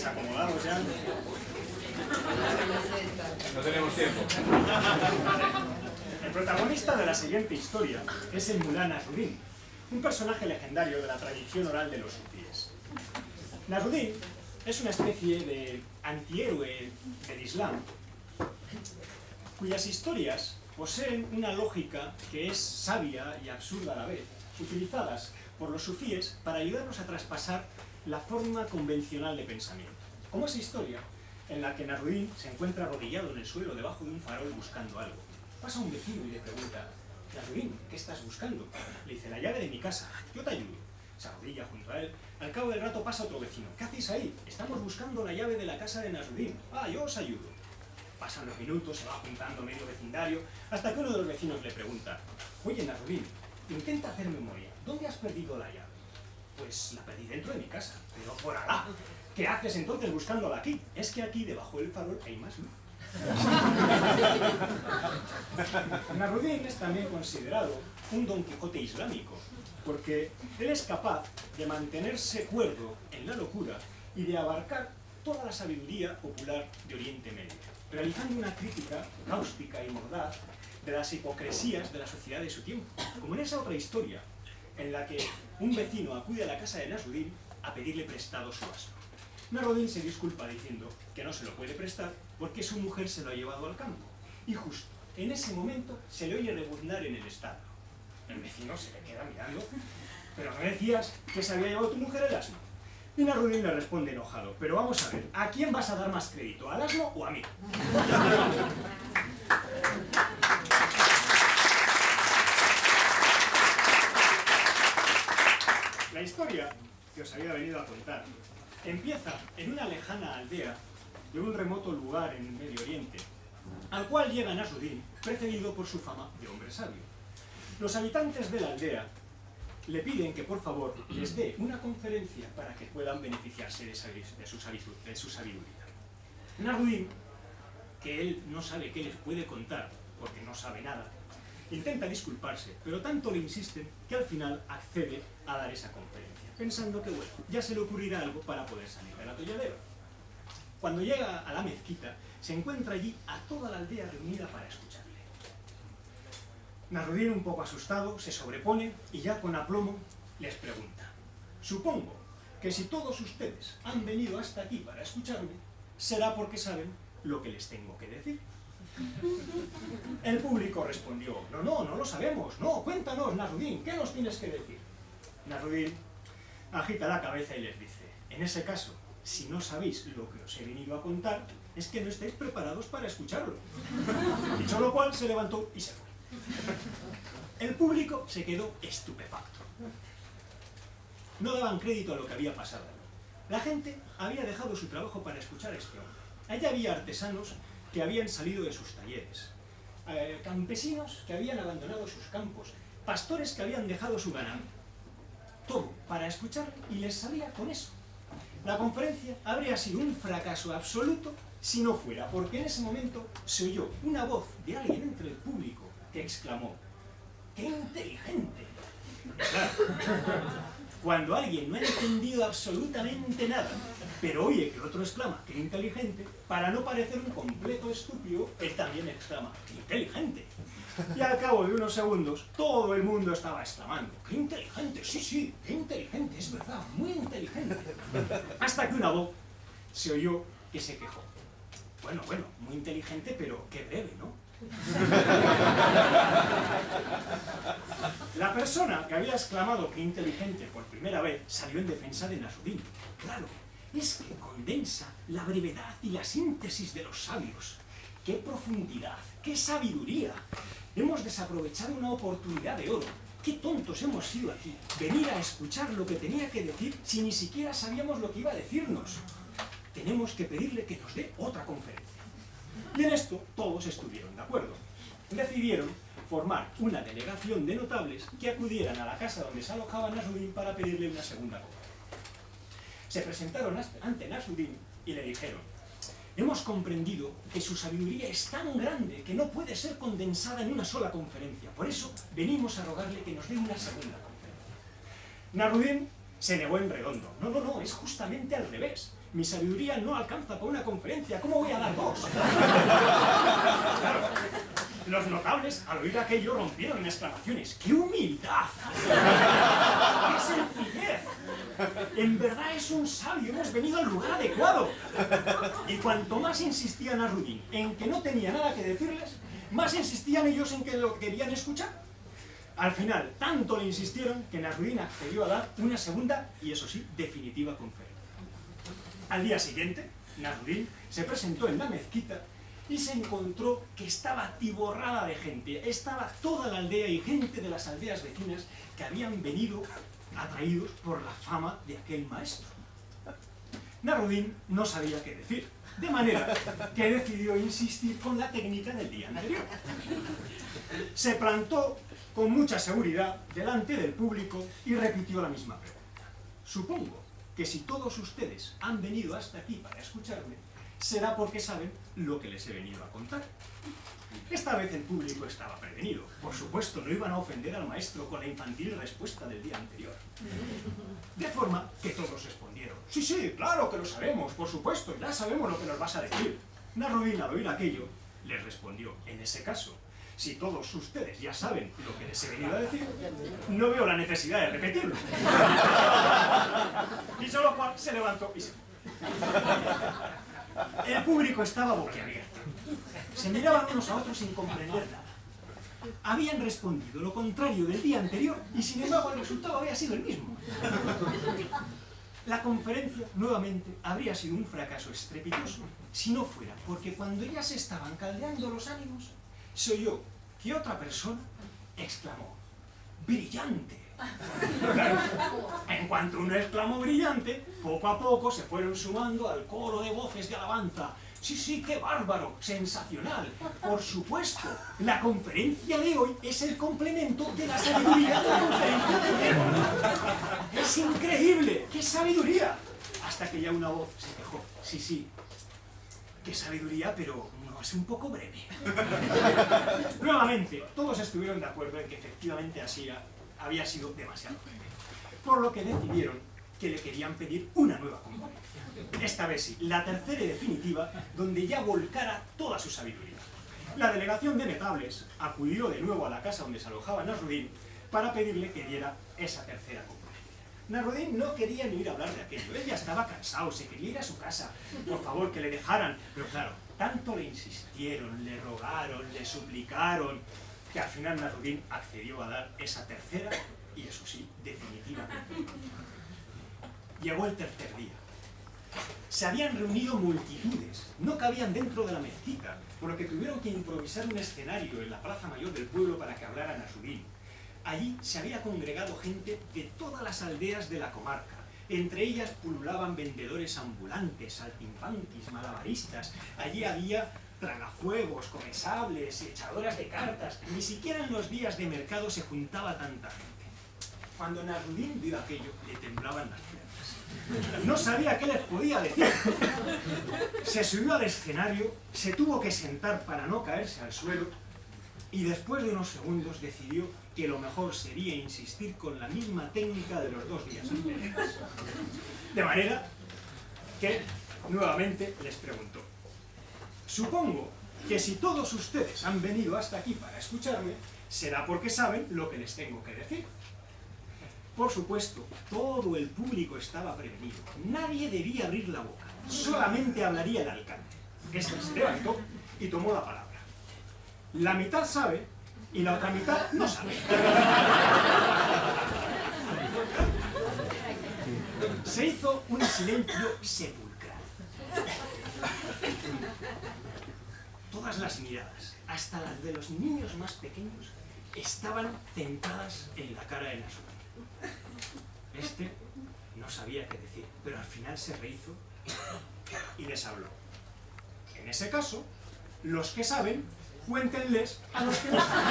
acomodados ya. No tenemos tiempo. El protagonista de la siguiente historia es el Mulá Nasruddin, un personaje legendario de la tradición oral de los sufíes. Nasruddin es una especie de antihéroe del Islam, cuyas historias poseen una lógica que es sabia y absurda a la vez, utilizadas por los sufíes para ayudarnos a traspasar la forma convencional de pensamiento. Como esa historia en la que Nasruddin se encuentra arrodillado en el suelo debajo de un farol buscando algo. Pasa un vecino y le pregunta: Nasruddin, ¿qué estás buscando? Le dice: la llave de mi casa, yo te ayudo. Se arrodilla junto a él. Al cabo del rato pasa otro vecino: ¿qué hacéis ahí? Estamos buscando la llave de la casa de Nasruddin. Ah, yo os ayudo. Pasan los minutos, se va juntando medio vecindario, hasta que uno de los vecinos le pregunta: oye, Nasruddin, intenta hacer memoria, ¿dónde has perdido la llave? Pues la perdí dentro de mi casa. Pero por Alá, ¿qué haces entonces buscándola aquí? Es que aquí debajo del farol hay más luz. Nasruddin es también considerado un Don Quijote islámico, porque él es capaz de mantenerse cuerdo en la locura y de abarcar toda la sabiduría popular de Oriente Medio, realizando una crítica cáustica y mordaz de las hipocresías de la sociedad de su tiempo, como en esa otra historia en la que un vecino acude a la casa de Nasruddin a pedirle prestado su asno. Nasruddin se disculpa diciendo que no se lo puede prestar porque su mujer se lo ha llevado al campo, y justo en ese momento se le oye rebuznar en el establo. El vecino se le queda mirando: ¿pero no decías que se había llevado tu mujer el asno? Y Nasruddin le responde enojado: pero vamos a ver, ¿a quién vas a dar más crédito, al asno o a mí? La historia que os había venido a contar empieza en una lejana aldea de un remoto lugar en el Medio Oriente, al cual llega Nasruddin precedido por su fama de hombre sabio. Los habitantes de la aldea le piden que por favor les dé una conferencia para que puedan beneficiarse de su sabiduría. Nasruddin, que él no sabe qué les puede contar porque no sabe nada, intenta disculparse, pero tanto le insisten que al final accede a dar esa conferencia, pensando que bueno, ya se le ocurrirá algo para poder salir del atolladero. Cuando llega a la mezquita, se encuentra allí a toda la aldea reunida para escucharle. Nasruddin, un poco asustado, se sobrepone y ya con aplomo les pregunta: supongo que si todos ustedes han venido hasta aquí para escucharme, será porque saben lo que les tengo que decir. El público respondió: no lo sabemos, no, cuéntanos, Nasruddin, ¿qué nos tienes que decir? Nasruddin agita la cabeza y les dice: en ese caso, si no sabéis lo que os he venido a contar, es que no estáis preparados para escucharlo. Dicho lo cual, se levantó y se fue. El público se quedó estupefacto. No daban crédito a lo que había pasado. La gente había dejado su trabajo para escuchar a este hombre. Allí había artesanos que habían salido de sus talleres, campesinos que habían abandonado sus campos, pastores que habían dejado su ganado. Todo para escuchar, y les salía con eso. La conferencia habría sido un fracaso absoluto si no fuera porque en ese momento se oyó una voz de alguien entre el público que exclamó: ¡qué inteligente! Claro, cuando alguien no ha entendido absolutamente nada, pero oye que otro exclama ¡qué inteligente!, para no parecer un completo estúpido, él también exclama ¡qué inteligente! Y al cabo de unos segundos, todo el mundo estaba exclamando: ¡qué inteligente! Sí, qué inteligente, es verdad, muy inteligente. Hasta que una voz se oyó que se quejó: bueno, muy inteligente, pero qué breve, ¿no? La persona que había exclamado ¡qué inteligente! Por primera vez salió en defensa de Nasruddin. Claro, es que condensa la brevedad y la síntesis de los sabios. ¡Qué profundidad! ¡Qué sabiduría! Hemos desaprovechado una oportunidad de oro. ¡Qué tontos hemos sido aquí! Venir a escuchar lo que tenía que decir si ni siquiera sabíamos lo que iba a decirnos. Tenemos que pedirle que nos dé otra conferencia. Y en esto todos estuvieron de acuerdo. Decidieron formar una delegación de notables que acudieran a la casa donde se alojaba Nasruddin para pedirle una segunda conferencia. Se presentaron ante Nasruddin y le dijeron: hemos comprendido que su sabiduría es tan grande que no puede ser condensada en una sola conferencia. Por eso venimos a rogarle que nos dé una segunda conferencia. Nasruddin se negó en redondo. No, no, no, es justamente al revés. Mi sabiduría no alcanza para una conferencia. ¿Cómo voy a dar dos? Claro. Los notables, al oír aquello, rompieron en exclamaciones. ¡Qué humildad! ¡Qué sencillez! En verdad es un sabio, hemos venido al lugar adecuado. Y cuanto más insistía Nasrudin en que no tenía nada que decirles, más insistían ellos en que lo querían escuchar. Al final, tanto le insistieron que Nasrudin accedió a dar una segunda y, eso sí, definitiva conferencia. Al día siguiente, Nasrudin se presentó en la mezquita y se encontró que estaba atiborrada de gente. Estaba toda la aldea y gente de las aldeas vecinas que habían venido atraídos por la fama de aquel maestro. Nasrudin no sabía qué decir, de manera que decidió insistir con la técnica del día anterior. Se plantó con mucha seguridad delante del público y repitió la misma pregunta. Supongo que si todos ustedes han venido hasta aquí para escucharme, será porque saben lo que les he venido a contar. Esta vez el público estaba prevenido. Por supuesto, no iban a ofender al maestro con la infantil respuesta del día anterior. De forma que todos respondieron: sí, sí, claro que lo sabemos, por supuesto, ya sabemos lo que nos vas a decir. Nasrudin, al oír aquello, les respondió: en ese caso, si todos ustedes ya saben lo que les he venido a decir, no veo la necesidad de repetirlo. Dicho lo cual, se levantó y se fue. El público estaba boquiabierto. Se miraban unos a otros sin comprender nada. Habían respondido lo contrario del día anterior y, sin embargo, el resultado había sido el mismo. La conferencia, nuevamente, habría sido un fracaso estrepitoso si no fuera porque cuando ya se estaban caldeando los ánimos, se oyó que otra persona exclamó: ¡brillante! Claro, en cuanto uno exclamó brillante, poco a poco se fueron sumando al coro de voces de alabanza. Sí, sí, qué bárbaro, sensacional. Por supuesto, la conferencia de hoy es el complemento de la sabiduría de la conferencia de ayer. Es increíble, qué sabiduría. Hasta que ya una voz se quejó. Sí, sí, qué sabiduría, pero no es un poco breve. Nuevamente, todos estuvieron de acuerdo en que efectivamente así había sido demasiado breve. Por lo que decidieron que le querían pedir una nueva conferencia. Esta vez sí, la tercera y definitiva, donde ya volcara toda su sabiduría. La delegación de notables acudió de nuevo a la casa donde se alojaba Nasrudin para pedirle que diera esa tercera conferencia. Nasrudin no quería ni ir a hablar de aquello, él ya estaba cansado, se quería ir a su casa, por favor, que le dejaran. Pero claro, tanto le insistieron, le rogaron, le suplicaron, que al final Nasrudin accedió a dar esa tercera y, eso sí, definitiva conferencia. Llegó el tercer día. Se habían reunido multitudes, no cabían dentro de la mezquita, por lo que tuvieron que improvisar un escenario en la plaza mayor del pueblo para que hablara Nasrudin. Allí se había congregado gente de todas las aldeas de la comarca. Entre ellas pululaban vendedores ambulantes, saltimbanquis, malabaristas. Allí había tragafuegos, comesables, echadoras de cartas. Ni siquiera en los días de mercado se juntaba tanta gente. Cuando Nasrudin vio aquello, le temblaban las piernas. No sabía qué les podía decir. Se subió al escenario, se tuvo que sentar para no caerse al suelo y después de unos segundos decidió que lo mejor sería insistir con la misma técnica de los 2 días anteriores. De manera que nuevamente les preguntó: supongo que si todos ustedes han venido hasta aquí para escucharme, será porque saben lo que les tengo que decir. Por supuesto, todo el público estaba prevenido. Nadie debía abrir la boca. Solamente hablaría el alcalde. Este se levantó y tomó la palabra. La mitad sabe y la otra mitad no sabe. Se hizo un silencio sepulcral. Todas las miradas, hasta las de los niños más pequeños, estaban centradas en la cara de Nasrudin. Este no sabía qué decir, pero al final se rehizo y les habló. En ese caso, los que saben, cuéntenles a los que no saben.